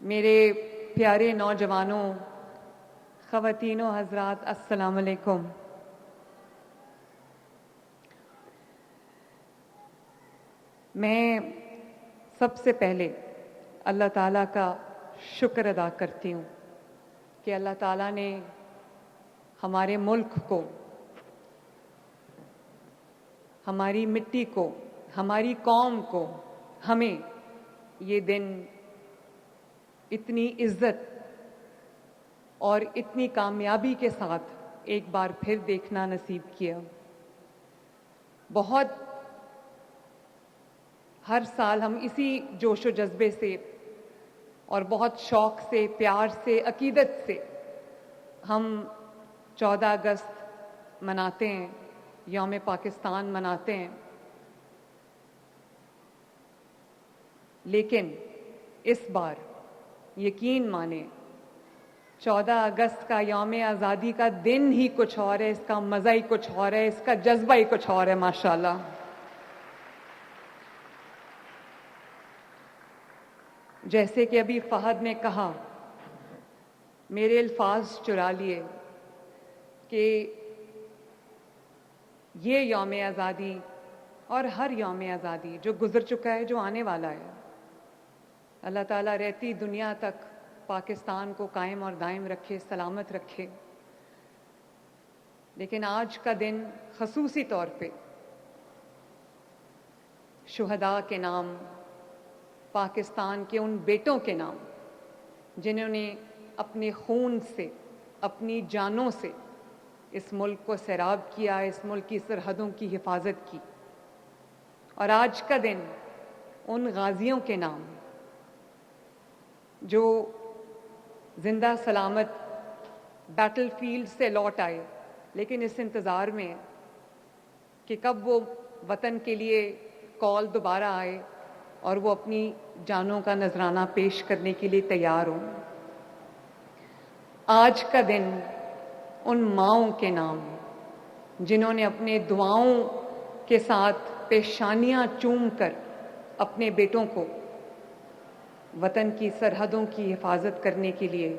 میرے پیارے نوجوانوں، خواتین و حضرات، السلام علیکم۔ میں سب سے پہلے اللہ تعالیٰ کا شکر ادا کرتی ہوں کہ اللہ تعالیٰ نے ہمارے ملک کو، ہماری مٹی کو، ہماری قوم کو، ہمیں یہ دن اتنی عزت اور اتنی کامیابی کے ساتھ ایک بار پھر دیکھنا نصیب کیا۔ بہت ہر سال ہم اسی جوش و جذبے سے اور بہت شوق سے، پیار سے، عقیدت سے ہم 14 اگست مناتے ہیں، یوم پاکستان مناتے ہیں۔ لیکن اس بار یقین مانیں، 14 اگست کا یوم آزادی کا دن ہی کچھ اور ہے، اس کا مزہ ہی کچھ اور ہے، اس کا جذبہ ہی کچھ اور ہے ماشاءاللہ۔ جیسے کہ ابھی فہد نے کہا، میرے الفاظ چرا لیے کہ یہ یوم آزادی اور ہر یوم آزادی جو گزر چکا ہے، جو آنے والا ہے، اللہ تعالیٰ رہتی دنیا تک پاکستان کو قائم اور دائم رکھے، سلامت رکھے۔ لیکن آج کا دن خصوصی طور پہ شہداء کے نام، پاکستان کے ان بیٹوں کے نام جنہوں نے اپنے خون سے، اپنی جانوں سے اس ملک کو سیراب کیا، اس ملک کی سرحدوں کی حفاظت کی، اور آج کا دن ان غازیوں کے نام جو زندہ سلامت بیٹل فیلڈ سے لوٹ آئے، لیکن اس انتظار میں کہ کب وہ وطن کے لیے کال دوبارہ آئے اور وہ اپنی جانوں کا نذرانہ پیش کرنے کے لیے تیار ہوں۔ آج کا دن ان ماؤں کے نام جنہوں نے اپنے دعاؤں کے ساتھ پیشانیاں چوم کر اپنے بیٹوں کو وطن کی سرحدوں کی حفاظت کرنے کے لیے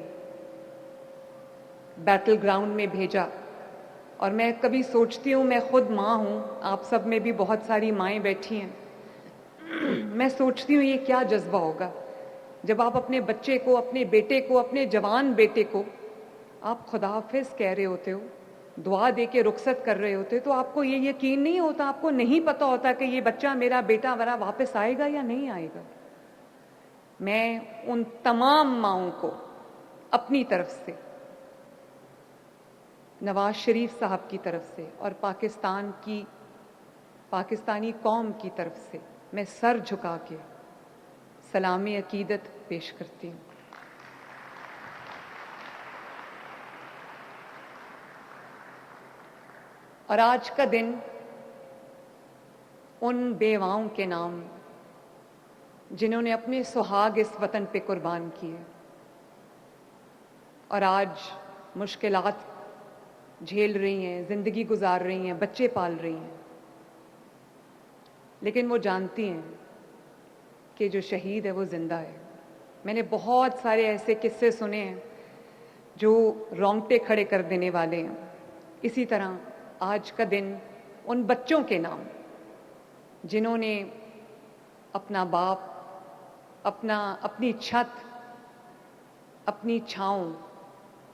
بیٹل گراؤنڈ میں بھیجا۔ اور میں کبھی سوچتی ہوں، میں خود ماں ہوں، آپ سب میں بھی بہت ساری مائیں بیٹھی ہیں، میں سوچتی ہوں یہ کیا جذبہ ہوگا جب آپ اپنے بچے کو، اپنے بیٹے کو، اپنے جوان بیٹے کو آپ خدا حافظ کہہ رہے ہوتے ہو، دعا دے کے رخصت کر رہے ہوتے، تو آپ کو یہ یقین نہیں ہوتا، آپ کو نہیں پتہ ہوتا کہ یہ بچہ میرا بیٹا میرا واپس آئے گا یا نہیں آئے گا۔ میں ان تمام ماؤں کو اپنی طرف سے، نواز شریف صاحب کی طرف سے اور پاکستانی قوم کی طرف سے میں سر جھکا کے سلام عقیدت پیش کرتی ہوں۔ اور آج کا دن ان بیواؤں کے نام جنہوں نے اپنے سہاگ اس وطن پہ قربان کیے اور آج مشکلات جھیل رہی ہیں، زندگی گزار رہی ہیں، بچے پال رہی ہیں، لیکن وہ جانتی ہیں کہ جو شہید ہے وہ زندہ ہے۔ میں نے بہت سارے ایسے قصے سنے ہیں جو رونگٹے کھڑے کر دینے والے ہیں۔ اسی طرح آج کا دن ان بچوں کے نام جنہوں نے اپنا باپ، اپنی چھت، اپنی چھاؤں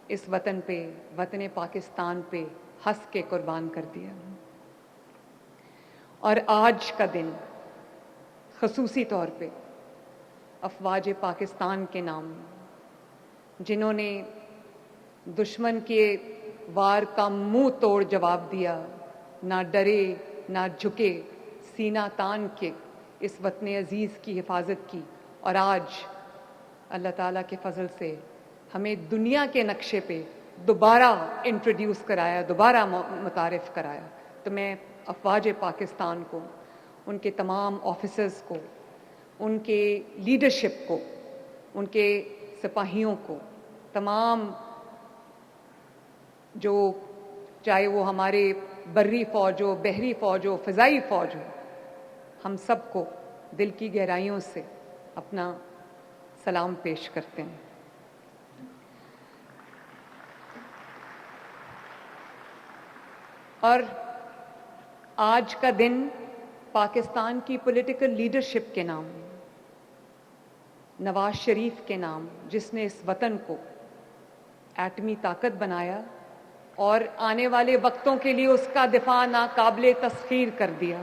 اس وطن پہ، وطن پاکستان پہ ہنس کے قربان کر دیا۔ اور آج کا دن خصوصی طور پہ افواج پاکستان کے نام جنہوں نے دشمن کے وار کا منہ توڑ جواب دیا، نہ ڈرے نہ جھکے، سینہ تان کے اس وطن عزیز کی حفاظت کی، اور آج اللہ تعالیٰ کے فضل سے ہمیں دنیا کے نقشے پہ دوبارہ انٹروڈیوس کرایا، دوبارہ متعارف کرایا۔ تو میں افواج پاکستان کو، ان کے تمام آفیسرز کو، ان کے لیڈرشپ کو، ان کے سپاہیوں کو، تمام جو چاہے وہ ہمارے بری فوج ہو، بحری فوج ہو، فضائی فوج ہو، ہم سب کو دل کی گہرائیوں سے اپنا سلام پیش کرتے ہیں۔ اور آج کا دن پاکستان کی پولیٹیکل لیڈرشپ کے نام، نواز شریف کے نام، جس نے اس وطن کو ایٹمی طاقت بنایا اور آنے والے وقتوں کے لیے اس کا دفاع ناقابل تسخیر کر دیا۔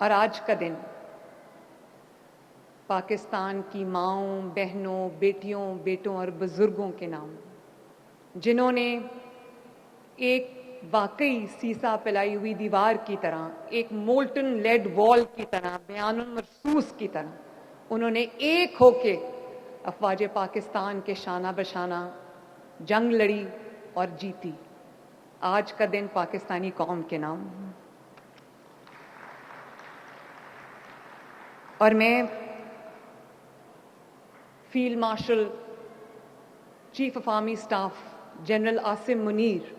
اور آج کا دن پاکستان کی ماؤں، بہنوں، بیٹیوں، بیٹوں اور بزرگوں کے نام، جنہوں نے ایک واقعی سیسا پلائی ہوئی دیوار کی طرح، ایک مولٹن لیڈ وال کی طرح، بیان المرصوص کی طرح انہوں نے ایک ہو کے افواج پاکستان کے شانہ بشانہ جنگ لڑی اور جیتی۔ آج کا دن پاکستانی قوم کے نام۔ اور میں field marshal chief of army staff general Asim Munir,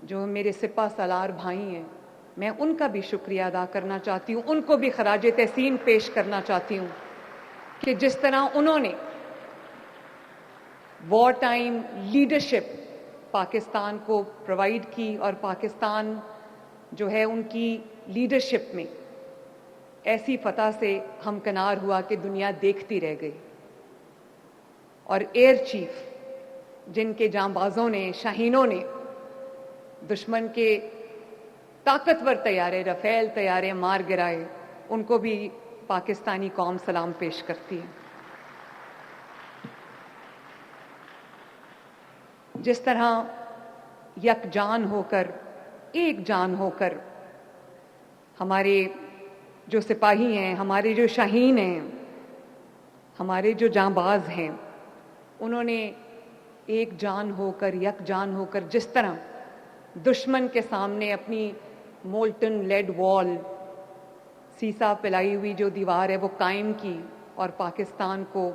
جو میرے سپہ سالار بھائی ہیں، میں ان کا بھی شکریہ ادا کرنا چاہتی ہوں، ان کو بھی خراج تحسین پیش کرنا چاہتی ہوں کہ جس طرح انہوں نے وار ٹائم لیڈرشپ پاکستان کو پرووائڈ کی، اور پاکستان جو ہے ان کی لیڈرشپ میں ایسی فتح سے ہمکنار ہوا کہ دنیا دیکھتی رہ گئی۔ اور ایئر چیف، جن کے جانبازوں نے، شاہینوں نے دشمن کے طاقتور طیارے، رفیل طیارے مار گرائے، ان کو بھی پاکستانی قوم سلام پیش کرتی ہے۔ جس طرح یکجان ہو کر، ایک جان ہو کر ہمارے جو سپاہی ہیں، ہمارے جو شاہین ہیں، ہمارے جو جانباز ہیں، انہوں نے ایک جان ہو کر، یک جان ہو کر جس طرح دشمن کے سامنے اپنی مولٹن لیڈ وال، سیسا پلائی ہوئی جو دیوار ہے وہ قائم کی اور پاکستان کو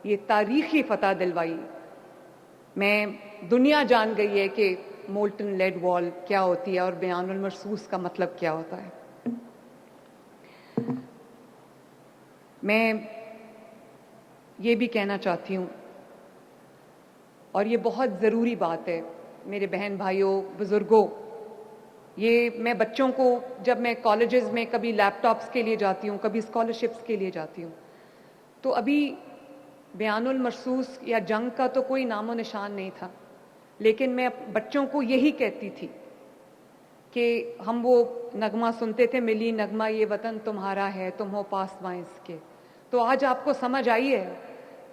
یہ تاریخی فتح دلوائی۔ میں دنیا جان گئی ہے کہ مولٹن لیڈ وال کیا ہوتی ہے اور بیان المرصوص کا مطلب کیا ہوتا ہے۔ میں یہ بھی کہنا چاہتی ہوں، اور یہ بہت ضروری بات ہے میرے بہن بھائیوں، بزرگوں، یہ میں بچوں کو جب میں کالجز میں کبھی لیپ ٹاپس کے لیے جاتی ہوں، کبھی اسکالرشپس کے لیے جاتی ہوں، تو ابھی بیان المرصوص یا جنگ کا تو کوئی نام و نشان نہیں تھا، لیکن میں بچوں کو یہی کہتی تھی کہ ہم وہ نغمہ سنتے تھے، ملی نغمہ یہ وطن تمہارا ہے، تم ہو پاسباں اس کے۔ تو آج آپ کو سمجھ آئی ہے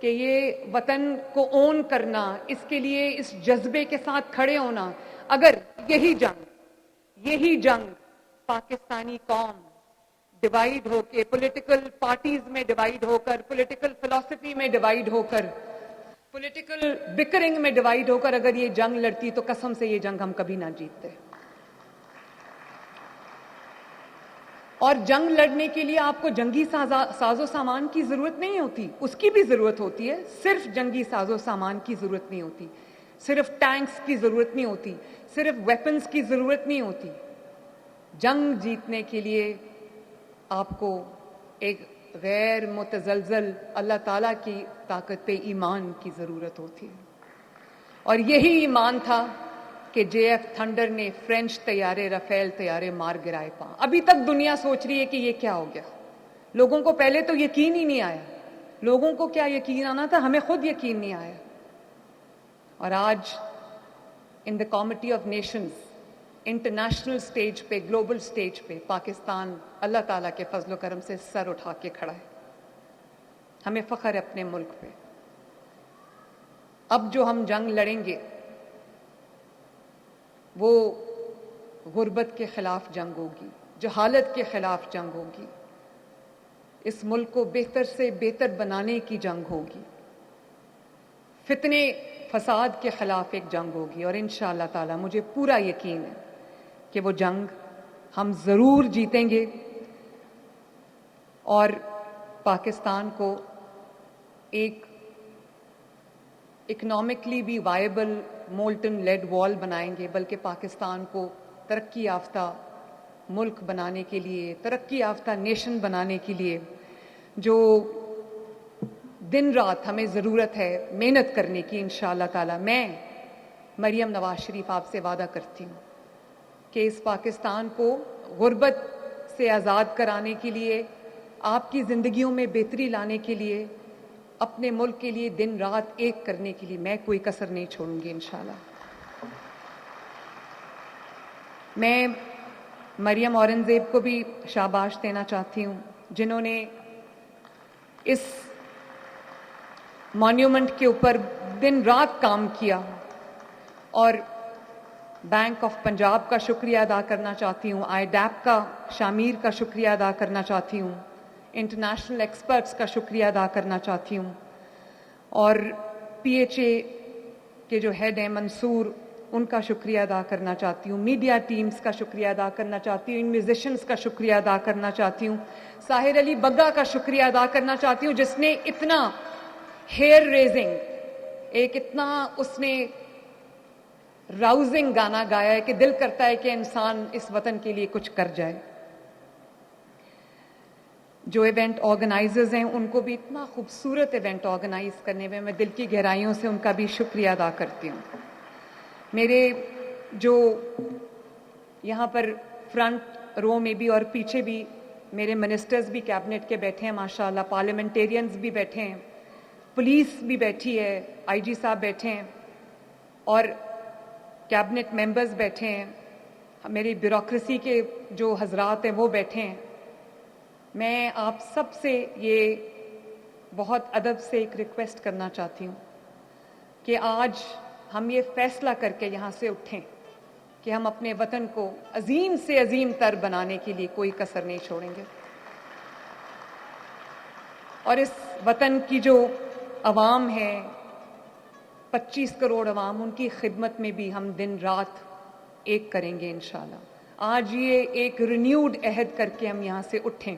کہ یہ وطن کو اون کرنا، اس کے لیے اس جذبے کے ساتھ کھڑے ہونا، اگر یہی جنگ پاکستانی قوم ڈیوائیڈ ہو کے، پولیٹیکل پارٹیز میں ڈیوائیڈ ہو کر، پولیٹیکل فلسفی میں ڈیوائیڈ ہو کر، پولیٹیکل بکرنگ میں ڈیوائیڈ ہو کر اگر یہ جنگ لڑتی تو قسم سے یہ جنگ ہم کبھی نہ جیتتے۔ اور جنگ لڑنے کے لیے آپ کو جنگی ساز و سامان کی ضرورت نہیں ہوتی، اس کی بھی ضرورت ہوتی ہے، صرف جنگی ساز و سامان کی ضرورت نہیں ہوتی، صرف ٹینکس کی ضرورت نہیں ہوتی، صرف ویپنز کی ضرورت نہیں ہوتی۔ جنگ جیتنے کے لیے آپ کو ایک غیر متزلزل اللہ تعالیٰ کی طاقت ایمان کی ضرورت ہوتی ہے، اور یہی ایمان تھا کہ جے ایف تھنڈر نے فرینچ طیارے، رفیل طیارے مار گرائے پاں۔ ابھی تک دنیا سوچ رہی ہے کہ یہ کیا ہو گیا، لوگوں کو پہلے تو یقین ہی نہیں آیا، لوگوں کو کیا یقین آنا تھا، ہمیں خود یقین نہیں آیا۔ اور آج in the committee of nations, international stage پہ، گلوبل سٹیج پہ پاکستان اللہ تعالیٰ کے فضل و کرم سے سر اٹھا کے کھڑا ہے۔ ہمیں فخر ہے اپنے ملک پہ۔ اب جو ہم جنگ لڑیں گے وہ غربت کے خلاف جنگ ہوگی، جہالت کے خلاف جنگ ہوگی، اس ملک کو بہتر سے بہتر بنانے کی جنگ ہوگی، فتنے فساد کے خلاف ایک جنگ ہوگی، اور انشاءاللہ تعالی مجھے پورا یقین ہے کہ وہ جنگ ہم ضرور جیتیں گے اور پاکستان کو ایک اکنامکلی بھی وائبل مولٹن لیڈ وال بنائیں گے، بلکہ پاکستان کو ترقی یافتہ ملک بنانے کے لیے, ترقی یافتہ نیشن بنانے کے لیے جو دن رات ہمیں ضرورت ہے محنت کرنے کی, انشاءاللہ تعالی میں مریم نواز شریف آپ سے وعدہ کرتی ہوں کہ اس پاکستان کو غربت سے آزاد کرانے کے لیے, آپ کی زندگیوں میں بہتری لانے کے لیے, اپنے ملک کے لیے دن رات ایک کرنے کے لیے میں کوئی کسر نہیں چھوڑوں گی انشاءاللہ. میں مریم اورنگزیب کو بھی شاباش دینا چاہتی ہوں جنہوں نے اس مانیومنٹ کے اوپر دن رات کام کیا, اور بینک آف پنجاب کا شکریہ ادا کرنا چاہتی ہوں, آئی ڈیپ کا, شامیر کا شکریہ ادا کرنا چاہتی ہوں, انٹرنیشنل ایکسپرٹس کا شکریہ ادا کرنا چاہتی ہوں, اور پی ایچ اے کے جو ہیڈ ہیں منصور, ان کا شکریہ ادا کرنا چاہتی ہوں, میڈیا ٹیمز کا شکریہ ادا کرنا چاہتی ہوں, ان میوزیشنز کا شکریہ ادا کرنا چاہتی ہوں, ساحر علی بگا کا شکریہ ادا کرنا چاہتی ہوں جس نے اتنا ہیئر ریزنگ, ایک اتنا اس نے راؤزنگ گانا گایا ہے کہ دل کرتا ہے کہ انسان اس وطن کے لیے کچھ کر جائے. جو ایونٹ آرگنائزرز ہیں ان کو بھی اتنا خوبصورت ایونٹ آرگنائز کرنے میں میں دل کی گہرائیوں سے ان کا بھی شکریہ ادا کرتی ہوں. میرے جو یہاں پر فرنٹ رو میں بھی اور پیچھے بھی میرے منسٹرز بھی کیبنٹ کے بیٹھے ہیں ماشاءاللہ, پارلیمنٹیرینز بھی بیٹھے ہیں, پولیس بھی بیٹھی ہے, آئی جی صاحب بیٹھے ہیں, اور کیبنٹ ممبرز بیٹھے ہیں, میری بیوروکریسی کے جو حضرات ہیں وہ بیٹھے ہیں. میں آپ سب سے یہ بہت ادب سے ایک ریکویسٹ کرنا چاہتی ہوں کہ آج ہم یہ فیصلہ کر کے یہاں سے اٹھیں کہ ہم اپنے وطن کو عظیم سے عظیم تر بنانے کے لیے کوئی کسر نہیں چھوڑیں گے, اور اس وطن کی جو عوام ہے 25 کروڑ عوام, ان کی خدمت میں بھی ہم دن رات ایک کریں گے انشاءاللہ. آج یہ ایک رینیوڈ عہد کر کے ہم یہاں سے اٹھیں,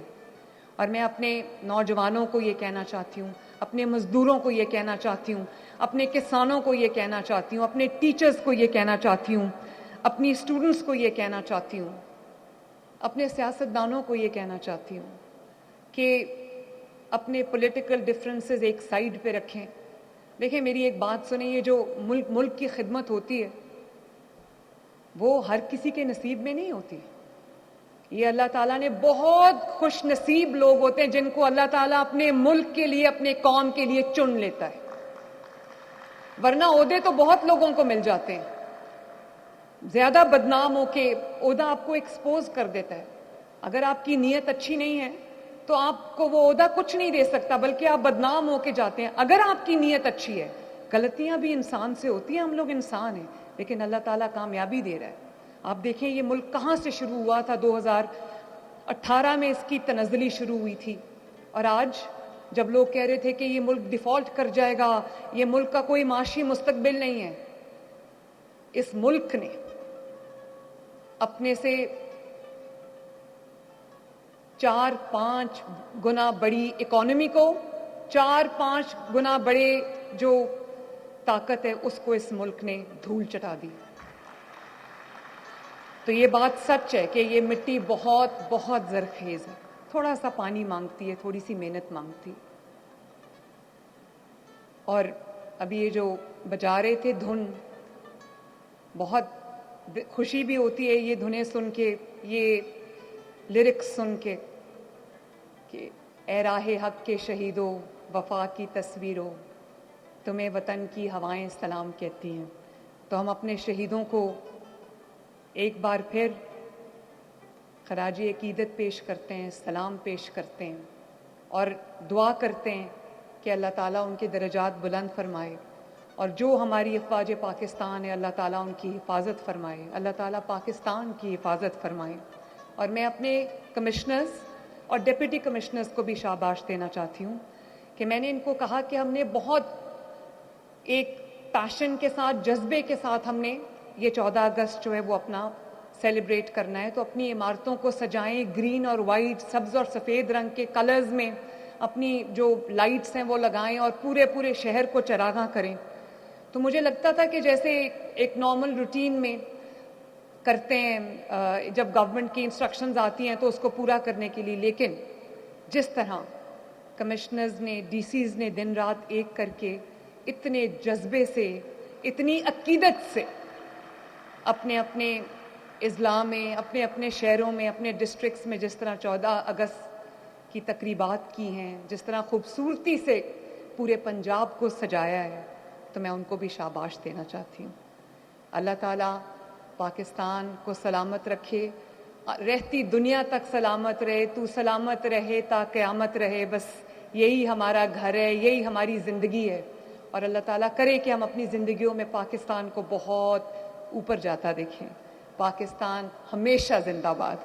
اور میں اپنے نوجوانوں کو یہ کہنا چاہتی ہوں, اپنے مزدوروں کو یہ کہنا چاہتی ہوں, اپنے کسانوں کو یہ کہنا چاہتی ہوں, اپنے ٹیچرز کو یہ کہنا چاہتی ہوں, اپنی اسٹوڈنٹس کو یہ کہنا چاہتی ہوں, اپنے سیاستدانوں کو یہ کہنا چاہتی ہوں کہ اپنے پولیٹیکل ڈفرینسز ایک سائیڈ پہ رکھیں. دیکھیں میری ایک بات سنیں, یہ جو ملک کی خدمت ہوتی ہے وہ ہر کسی کے نصیب میں نہیں ہوتی. یہ اللہ تعالیٰ نے بہت خوش نصیب لوگ ہوتے ہیں جن کو اللہ تعالیٰ اپنے ملک کے لیے, اپنے قوم کے لیے چن لیتا ہے, ورنہ عہدے تو بہت لوگوں کو مل جاتے ہیں. زیادہ بدنام ہو کے عہدہ آپ کو ایکسپوز کر دیتا ہے. اگر آپ کی نیت اچھی نہیں ہے تو آپ کو وہ عہدہ کچھ نہیں دے سکتا, بلکہ آپ بدنام ہو کے جاتے ہیں. اگر آپ کی نیت اچھی ہے, غلطیاں بھی انسان سے ہوتی ہیں, ہم لوگ انسان ہیں, لیکن اللہ تعالیٰ کامیابی دے رہا ہے. آپ دیکھیں یہ ملک کہاں سے شروع ہوا تھا, 2018 میں اس کی تنزلی شروع ہوئی تھی, اور آج جب لوگ کہہ رہے تھے کہ یہ ملک ڈیفالٹ کر جائے گا, یہ ملک کا کوئی معاشی مستقبل نہیں ہے, اس ملک نے اپنے سے 4-5 گنا بڑی اکانومی کو, 4-5 گنا بڑے جو طاقت ہے اس کو اس ملک نے دھول چٹا دی. تو یہ بات سچ ہے کہ یہ مٹی بہت بہت زرخیز ہے, تھوڑا سا پانی مانگتی ہے, تھوڑی سی محنت مانگتی. اور ابھی یہ جو بجا رہے تھے دھن, بہت خوشی بھی ہوتی ہے یہ دھنیں سن کے, یہ لیرکس سن کے کہ اے راہ حق کے شہیدوں وفا کی تصویروں, تمہیں وطن کی ہوائیں سلام کہتی ہیں. تو ہم اپنے شہیدوں کو ایک بار پھر خراج عقیدت پیش کرتے ہیں, سلام پیش کرتے ہیں, اور دعا کرتے ہیں کہ اللہ تعالیٰ ان کے درجات بلند فرمائے, اور جو ہماری افواج پاکستان ہے اللہ تعالیٰ ان کی حفاظت فرمائے, اللہ تعالیٰ پاکستان کی حفاظت فرمائے. اور میں اپنے کمشنرز اور ڈپٹی کمشنرز کو بھی شاباش دینا چاہتی ہوں کہ میں نے ان کو کہا کہ ہم نے بہت ایک پیشن کے ساتھ, جذبے کے ساتھ ہم نے یہ 14 اگست جو ہے وہ اپنا سیلیبریٹ کرنا ہے, تو اپنی عمارتوں کو سجائیں گرین اور وائٹ, سبز اور سفید رنگ کے کلرز میں, اپنی جو لائٹس ہیں وہ لگائیں اور پورے شہر کو چراغاں کریں. تو مجھے لگتا تھا کہ جیسے ایک نارمل روٹین میں کرتے ہیں جب گورنمنٹ کی انسٹرکشنز آتی ہیں تو اس کو پورا کرنے کے لیے، لیکن جس طرح کمشنرز نے، ڈی سیز نے دن رات ایک کر کے اتنے جذبے سے، اتنی عقیدت سے اپنے اپنے اضلاع میں، اپنے اپنے شہروں میں، اپنے ڈسٹرکٹس میں جس طرح 14 اگست کی تقریبات کی ہیں، جس طرح خوبصورتی سے پورے پنجاب کو سجایا ہے، تو میں ان کو بھی شاباش دینا چاہتی ہوں۔ اللہ تعالیٰ پاکستان کو سلامت رکھے، رہتی دنیا تک سلامت رہے، تو سلامت رہے تا قیامت رہے، بس یہی ہمارا گھر ہے، یہی ہماری زندگی ہے، اور اللہ تعالیٰ کرے کہ ہم اپنی زندگیوں میں پاکستان کو بہت اوپر جاتا دیکھیں۔ پاکستان ہمیشہ زندہ باد۔